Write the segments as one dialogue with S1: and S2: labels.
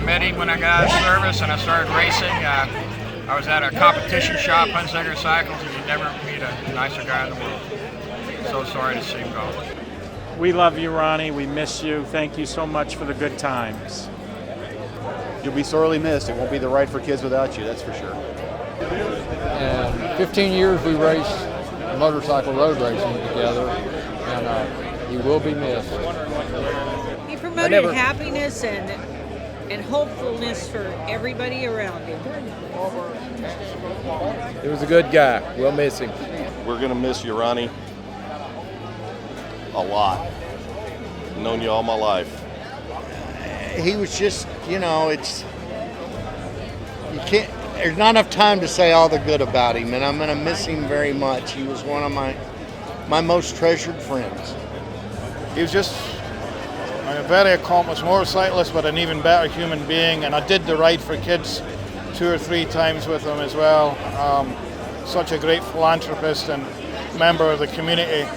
S1: met him when I got out of service and I started racing. I was at a competition shop, Hunzinger Cycles, and you'd never meet a nicer guy in the world. So sorry to see him go.
S2: We love you, Ronnie. We miss you. Thank you so much for the good times.
S3: You'll be sorely missed. It won't be the ride for kids without you, that's for sure.
S4: And 15 years we raced motorcycle road racing together, and he will be missed.
S5: He promoted happiness and hopefulness for everybody around him.
S6: He was a good guy. We'll miss him.
S7: We're going to miss you, Ronnie, a lot. I've known you all my life.
S8: He was just, you can't, there's not enough time to say all the good about him, and I'm going to miss him very much. He was one of my most treasured friends.
S9: He was just a very accomplished motorcyclist, but an even better human being, and I did the Ride for Kids 2 or 3 times with him as well. Such a great philanthropist and member of the community.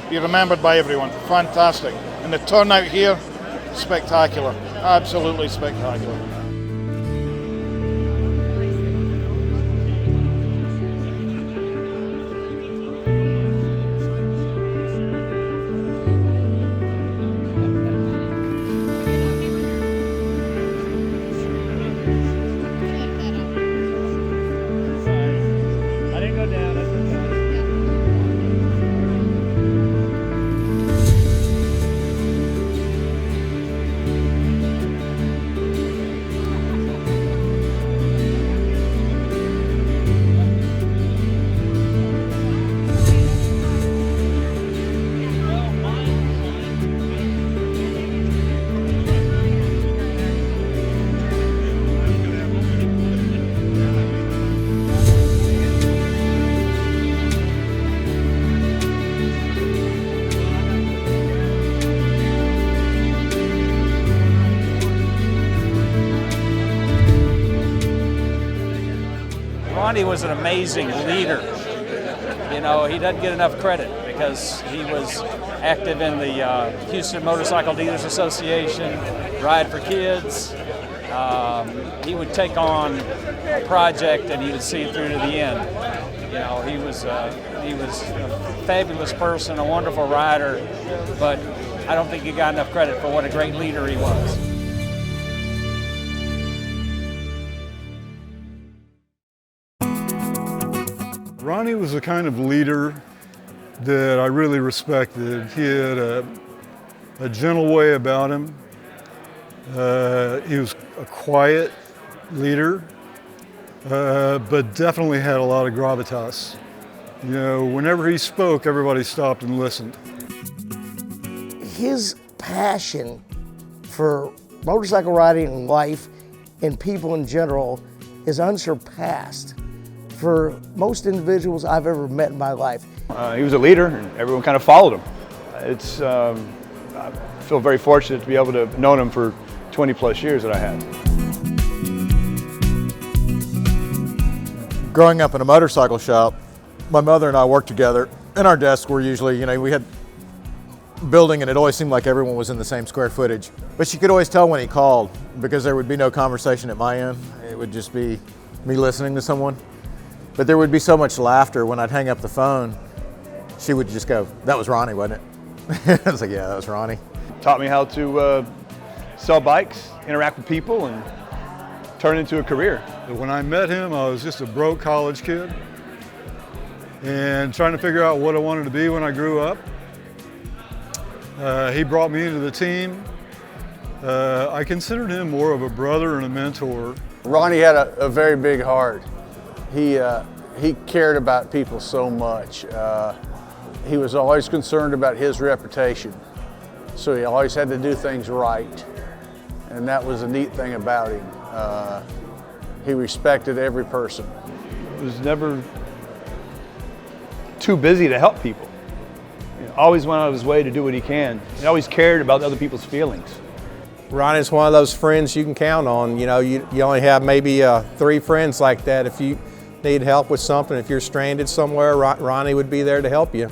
S9: Be remembered by everyone. Fantastic. And the turnout here, spectacular. Absolutely spectacular.
S2: Ronnie was an amazing leader. He doesn't get enough credit because he was active in the Houston Motorcycle Dealers Association, Ride for Kids. He would take on a project and he would see it through to the end. He was a fabulous person, a wonderful rider, but I don't think he got enough credit for what a great leader he was.
S10: Ronnie was the kind of leader that I really respected. He had a gentle way about him. He was a quiet leader, but definitely had a lot of gravitas. Whenever he spoke, everybody stopped and listened.
S8: His passion for motorcycle riding and life and people in general is unsurpassed for most individuals I've ever met in my life.
S3: He was a leader, and everyone kind of followed him. I feel very fortunate to be able to have known him for 20 plus years that I had. Growing up in a motorcycle shop, my mother and I worked together, and our desks were usually, we had building, and it always seemed like everyone was in the same square footage. But you could always tell when he called because there would be no conversation at my end. It would just be me listening to someone. But there would be so much laughter when I'd hang up the phone. She would just go, "That was Ronnie, wasn't it?" I was like, "Yeah, that was Ronnie." Taught me how to sell bikes, interact with people, and turn it into a career.
S10: When I met him, I was just a broke college kid and trying to figure out what I wanted to be when I grew up. He brought me into the team. I considered him more of a brother and a mentor.
S11: Ronnie had a very big heart. He cared about people so much. He was always concerned about his reputation, so he always had to do things right, and that was a neat thing about him. He respected every person.
S3: He was never too busy to help people. Always went out of his way to do what he can. He always cared about other people's feelings.
S6: Ronnie's one of those friends you can count on. You only have maybe 3 friends like that. If you need help with something, if you're stranded somewhere, Ronnie would be there to help you.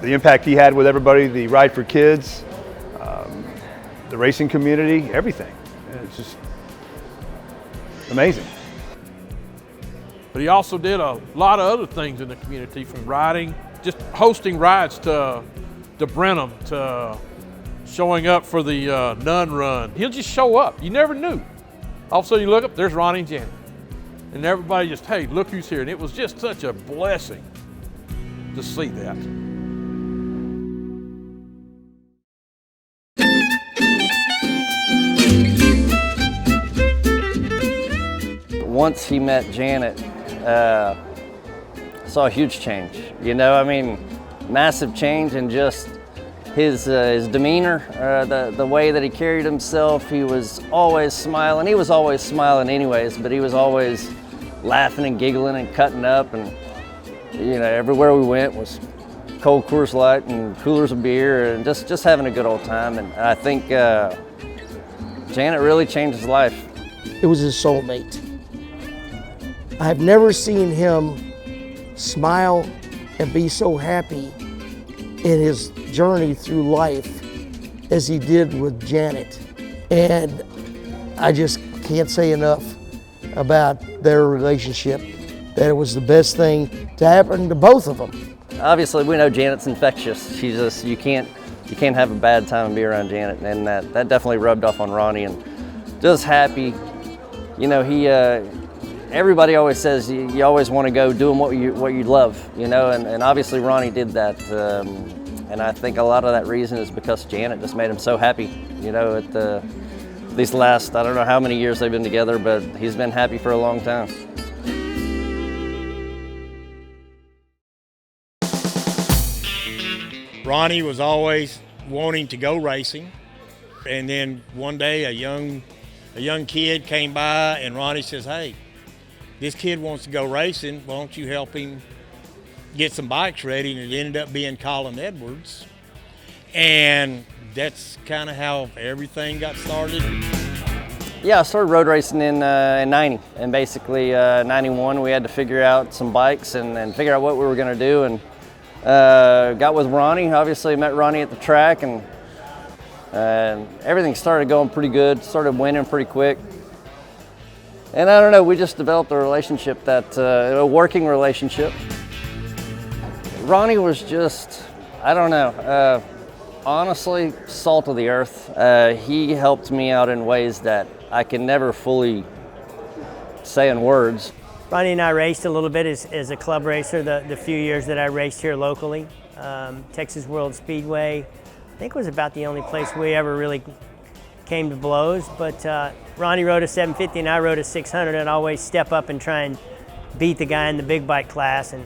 S3: The impact he had with everybody, the Ride for Kids, the racing community, everything.
S12: It's just amazing.
S13: But he also did a lot of other things in the community, from riding, just hosting rides to Brenham, to showing up for the Nun Run. He'll just show up. You never knew. All of a sudden you look up, there's Ronnie and Janet. And everybody just, hey, look who's here. And it was just such a blessing to see that.
S14: Once he met Janet, saw a huge change. You know, I mean, massive change in just his demeanor, the way that he carried himself. He was always smiling. He was always smiling anyways, but he was always laughing and giggling and cutting up. And, you know, everywhere we went was cold Coors Light and coolers of beer and just having a good old time. And I think Janet really changed his life.
S8: It was his soulmate. I've never seen him smile and be so happy in his journey through life as he did with Janet. And I just can't say enough about their relationship, that it was the best thing to happen to both of them.
S14: Obviously, we know Janet's infectious. She's just, you can't have a bad time and be around Janet, and that definitely rubbed off on Ronnie. And just happy, you know, everybody always says you always want to go doing what you love, you know, and obviously Ronnie did that. And I think a lot of that reason is because Janet just made him so happy, you know, at these last, I don't know how many years they've been together, but he's been happy for a long time.
S15: Ronnie was always wanting to go racing, and then one day a young kid came by and Ronnie says, hey, this kid wants to go racing, why don't you help him get some bikes ready? And it ended up being Colin Edwards. And that's kind of how everything got started.
S14: Yeah, I started road racing in 90, and basically 91 we had to figure out some bikes and figure out what we were going to do, and got with Ronnie. Obviously met Ronnie at the track, and everything started going pretty good, started winning pretty quick. And I don't know, we just developed a relationship, a working relationship. Ronnie was just, I don't know, honestly, salt of the earth. He helped me out in ways that I can never fully say in words.
S16: Ronnie and I raced a little bit as a club racer the few years that I raced here locally. Texas World Speedway, I think, was about the only place we ever really came to blows, but Ronnie rode a 750 and I rode a 600, and I'd always step up and try and beat the guy in the big bike class. And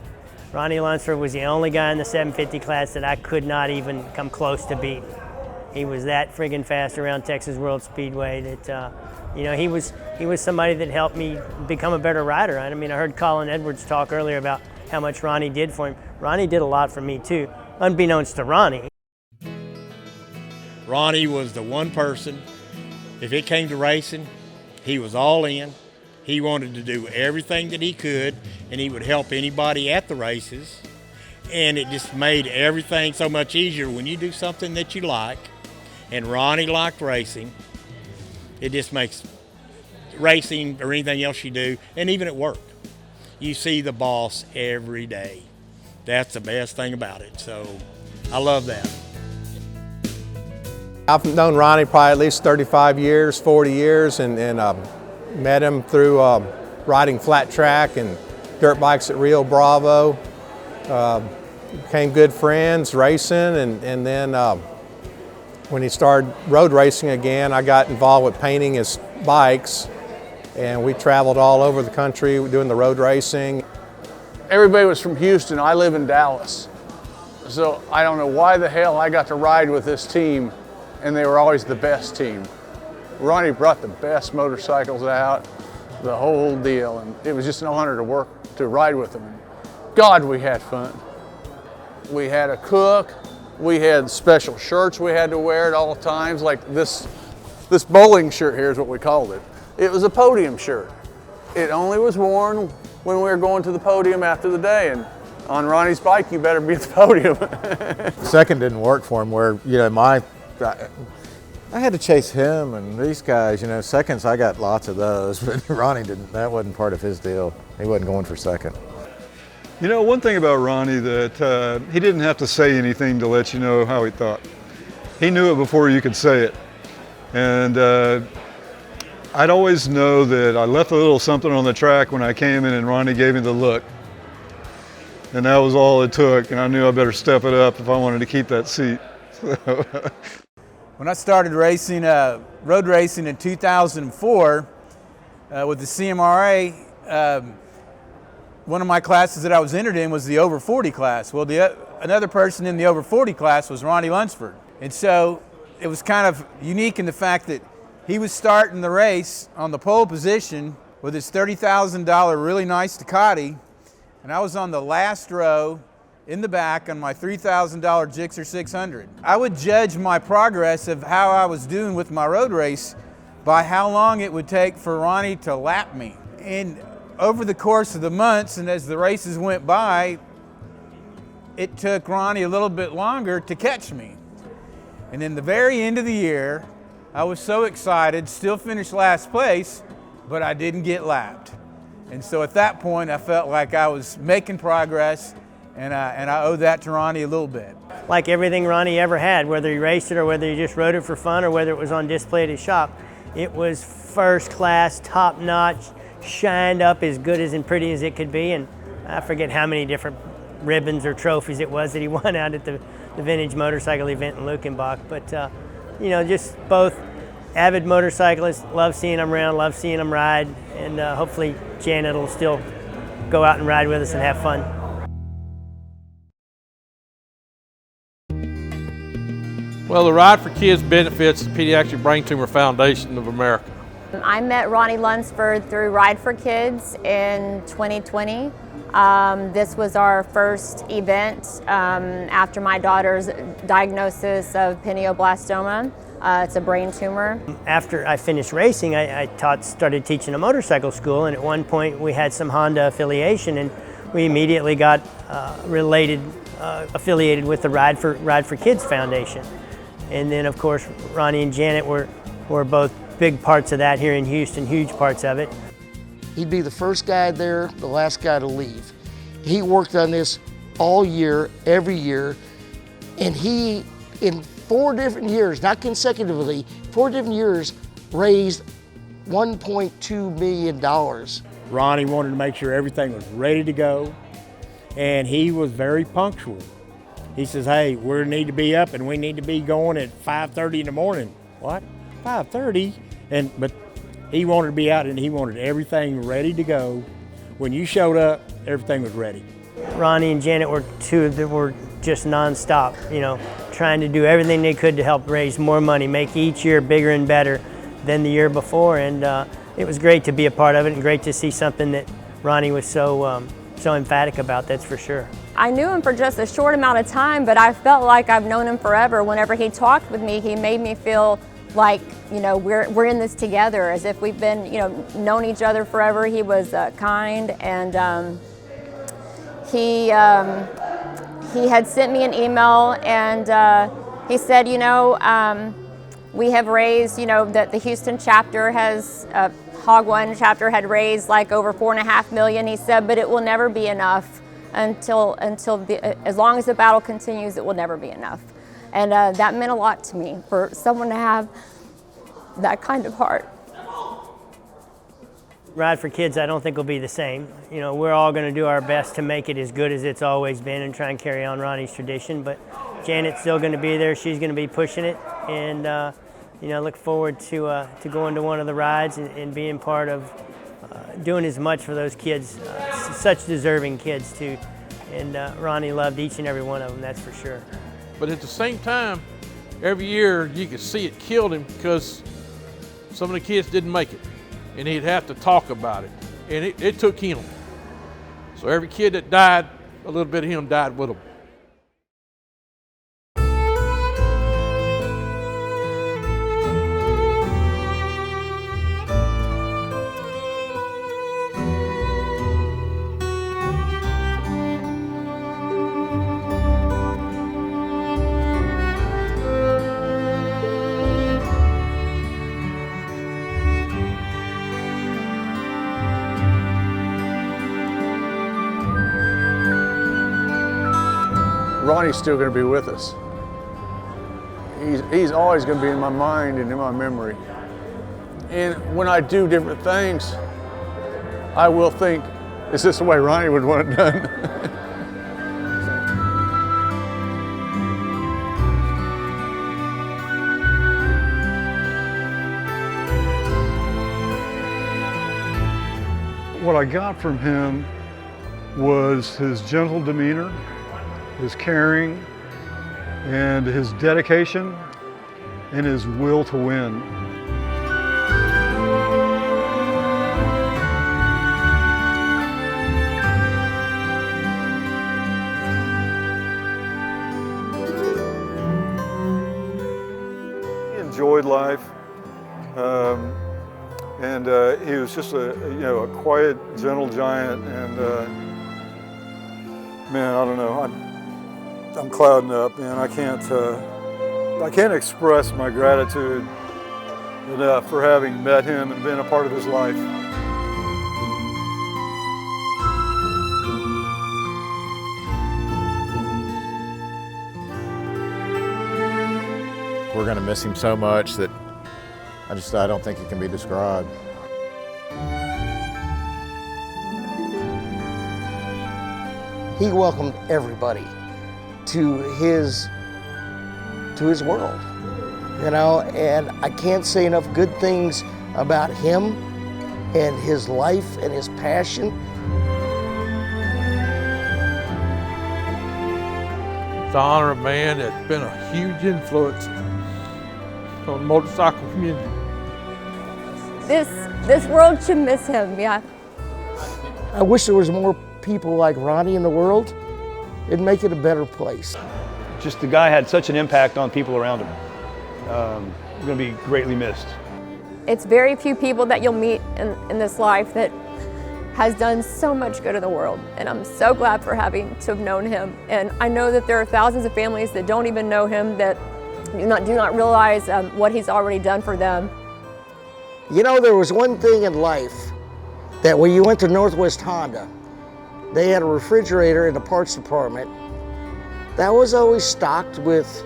S16: Ronnie Lunsford was the only guy in the 750 class that I could not even come close to beat. He was that friggin' fast around Texas World Speedway that, you know, he was somebody that helped me become a better rider. I mean, I heard Colin Edwards talk earlier about how much Ronnie did for him. Ronnie did a lot for me too, unbeknownst to Ronnie.
S15: Ronnie was the one person, if it came to racing, he was all in. He wanted to do everything that he could, and he would help anybody at the races. And it just made everything so much easier when you do something that you like, and Ronnie liked racing. It just makes racing or anything else you do, and even at work, you see the boss every day. That's the best thing about it, so I love that.
S6: I've known Ronnie probably at least 35 years, 40 years, and met him through riding flat track and dirt bikes at Rio Bravo. Became good friends racing, and then when he started road racing again, I got involved with painting his bikes, and we traveled all over the country doing the road racing.
S11: Everybody was from Houston. I live in Dallas. So I don't know why the hell I got to ride with this team, and they were always the best team. Ronnie brought the best motorcycles out, the whole deal, and it was just an honor to ride with them. God, we had fun. We had a cook, we had special shirts we had to wear at all times, like this bowling shirt here is what we called it. It was a podium shirt. It only was worn when we were going to the podium after the day, and on Ronnie's bike, you better be at the podium.
S3: Second didn't work for him, where, you know, I had to chase him and these guys, you know, seconds, I got lots of those, but Ronnie didn't, that wasn't part of his deal. He wasn't going for second.
S10: You know, one thing about Ronnie that he didn't have to say anything to let you know how he thought. He knew it before you could say it. And I'd always know that I left a little something on the track when I came in and Ronnie gave me the look. And that was all it took, and I knew I better step it up if I wanted to keep that seat.
S12: When I started racing, road racing in 2004 with the CMRA, one of my classes that I was entered in was the over 40 class. Well, another person in the over 40 class was Ronnie Lunsford. And so it was kind of unique in the fact that he was starting the race on the pole position with his $30,000 really nice Ducati, and I was on the last row in the back on my $3,000 Gixxer 600. I would judge my progress of how I was doing with my road race by how long it would take for Ronnie to lap me. And over the course of the months and as the races went by, it took Ronnie a little bit longer to catch me. And in the very end of the year, I was so excited, still finished last place, but I didn't get lapped. And so at that point, I felt like I was making progress, and I owe that to Ronnie a little bit.
S16: Like everything Ronnie ever had, whether he raced it or whether he just rode it for fun or whether it was on display at his shop, it was first class, top notch, shined up as good as and pretty as it could be. And I forget how many different ribbons or trophies it was that he won out at the vintage motorcycle event in Luckenbach. But you know, just both avid motorcyclists, love seeing them around, love seeing them ride, and hopefully Janet will still go out and ride with us and have fun.
S13: Well, the Ride for Kids benefits the Pediatric Brain Tumor Foundation of America.
S17: I met Ronnie Lunsford through Ride for Kids in 2020. This was our first event after my daughter's diagnosis of pineoblastoma. It's a brain tumor.
S16: After I finished racing, I started teaching a motorcycle school, and at one point we had some Honda affiliation, and we immediately got affiliated with the Ride for Kids Foundation. And then, of course, Ronnie and Janet were both big parts of that here in Houston, huge parts of it.
S8: He'd be the first guy there, the last guy to leave. He worked on this all year, every year, and he, in 4 different years, not consecutively, 4 different years, raised $1.2 million.
S15: Ronnie wanted to make sure everything was ready to go, and he was very punctual. He says, hey, we need to be up and we need to be going at 5:30 in the morning. What? 5:30? But he wanted to be out and he wanted everything ready to go. When you showed up, everything was ready.
S16: Ronnie and Janet were two that were just nonstop, you know, trying to do everything they could to help raise more money, make each year bigger and better than the year before. And it was great to be a part of it and great to see something that Ronnie was so emphatic about, that's for sure.
S17: I knew him for just a short amount of time, but I felt like I've known him forever. Whenever he talked with me, he made me feel like, you know, we're in this together, as if we've been, you know, known each other forever. He was kind, and he had sent me an email, and he said, you know, we have raised, you know, that the Houston chapter has, Hog One chapter had raised like over $4.5 million. He said, but it will never be enough as long as the battle continues, it will never be enough. And that meant a lot to me, for someone to have that kind of heart.
S16: Ride for Kids, I don't think will be the same. You know, we're all going to do our best to make it as good as it's always been and try and carry on Ronnie's tradition. But Janet's still going to be there. She's going to be pushing it, and you know, look forward to going to one of the rides and being part of doing as much for those kids, such deserving kids too. And Ronnie loved each and every one of them, that's for sure.
S13: But at the same time, every year you could see it killed him because some of the kids didn't make it, and he'd have to talk about it, and it took him. So every kid that died, a little bit of him died with him.
S11: Ronnie's still going to be with us. He's always going to be in my mind and in my memory. And when I do different things, I will think, is this the way Ronnie would want it done?
S10: What I got from him was his gentle demeanor, his caring, and his dedication, and his will to win. He enjoyed life. And he was just a quiet, gentle giant, and man, I don't know, I'm clouding up, man. I can't express my gratitude enough for having met him and been a part of his life.
S3: We're going to miss him so much that I don't think it can be described.
S8: He welcomed everybody to his world, you know, and I can't say enough good things about him and his life and his passion.
S13: To honor a man that's been a huge influence on the motorcycle community.
S17: This world should miss him, yeah.
S8: I wish there was more people like Ronnie in the world. It'd make it a better place.
S18: Just the guy had such an impact on people around him. Going to be greatly missed.
S17: It's very few people that you'll meet in this life that has done so much good in the world, and I'm so glad for having to have known him. And I know that there are thousands of families that don't even know him, that do not realize what he's already done for them.
S8: You know, there was one thing in life that when you went to Northwest Honda, they had a refrigerator in the parts department that was always stocked with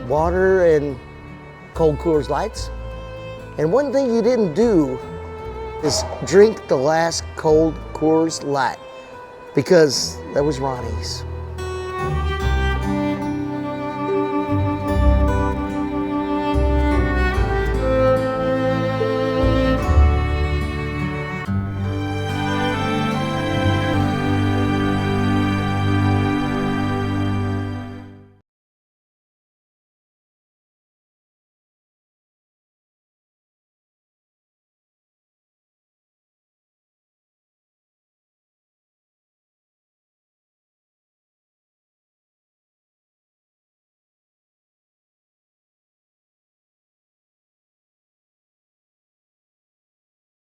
S8: water and cold Coors Lights. And one thing you didn't do is drink the last cold Coors Light, because that was Ronnie's.